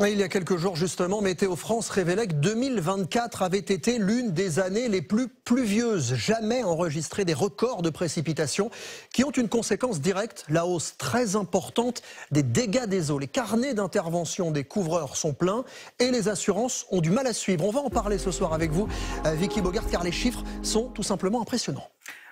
Et il y a quelques jours justement, Météo France révélait que 2024 avait été l'une des années les plus pluvieuses jamais enregistrées, des records de précipitations qui ont une conséquence directe, la hausse très importante des dégâts des eaux. Les carnets d'intervention des couvreurs sont pleins et les assurances ont du mal à suivre. On va en parler ce soir avec vous, Vicky Bogart, car les chiffres sont tout simplement impressionnants.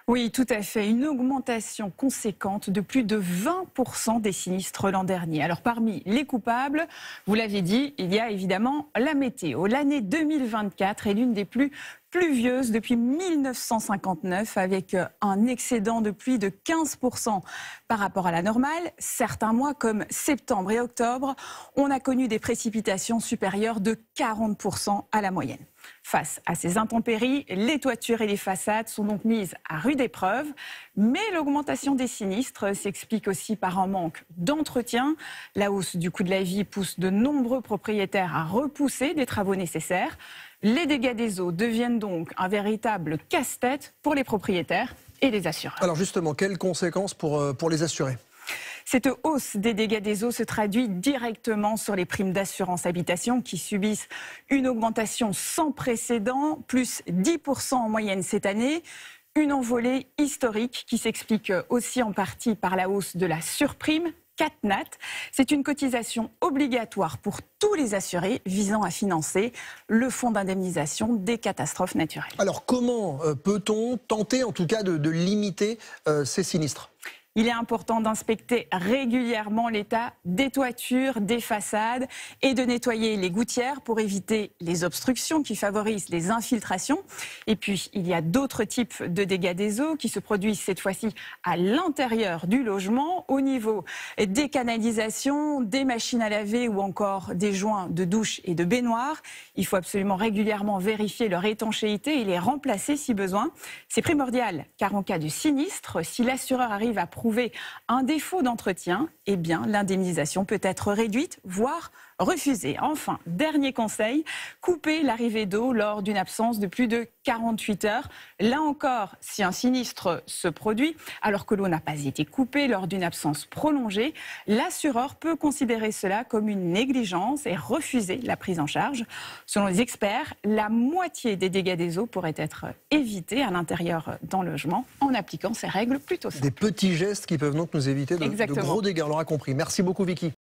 Oui, tout à fait. Une augmentation conséquente de plus de 20% des sinistres l'an dernier. Alors parmi les coupables, vous l'avez dit, il y a évidemment la météo. L'année 2024 est l'une des plus pluvieuses depuis 1959 avec un excédent de pluie de 15% par rapport à la normale. Certains mois comme septembre et octobre, on a connu des précipitations supérieures de 40% à la moyenne. Face à ces intempéries, les toitures et les façades sont donc mises à rude épreuve. Mais l'augmentation des sinistres s'explique aussi par un manque d'entretien. La hausse du coût de la vie pousse de nombreux propriétaires à repousser des travaux nécessaires. Les dégâts des eaux deviennent donc un véritable casse-tête pour les propriétaires et les assureurs. Alors justement, quelles conséquences pour les assurés ? Cette hausse des dégâts des eaux se traduit directement sur les primes d'assurance habitation qui subissent une augmentation sans précédent, plus 10% en moyenne cette année. Une envolée historique qui s'explique aussi en partie par la hausse de la surprime. CatNat, c'est une cotisation obligatoire pour tous les assurés visant à financer le fonds d'indemnisation des catastrophes naturelles. Alors comment peut-on tenter en tout cas de limiter ces sinistres ? Il est important d'inspecter régulièrement l'état des toitures, des façades et de nettoyer les gouttières pour éviter les obstructions qui favorisent les infiltrations. Et puis, il y a d'autres types de dégâts des eaux qui se produisent cette fois-ci à l'intérieur du logement, au niveau des canalisations, des machines à laver ou encore des joints de douche et de baignoire. Il faut absolument régulièrement vérifier leur étanchéité et les remplacer si besoin. C'est primordial car en cas de sinistre, si l'assureur arrive à prouver un défaut d'entretien, eh bien l'indemnisation peut être réduite, voire refusée. Enfin, dernier conseil, couper l'arrivée d'eau lors d'une absence de plus de 48 heures. Là encore, si un sinistre se produit alors que l'eau n'a pas été coupée lors d'une absence prolongée, l'assureur peut considérer cela comme une négligence et refuser la prise en charge. Selon les experts, la moitié des dégâts des eaux pourraient être évités à l'intérieur d'un logement en appliquant ces règles plutôt simples. Des petits gestes qui peuvent donc nous éviter de gros dégâts, on l'aura compris. Merci beaucoup Vicky.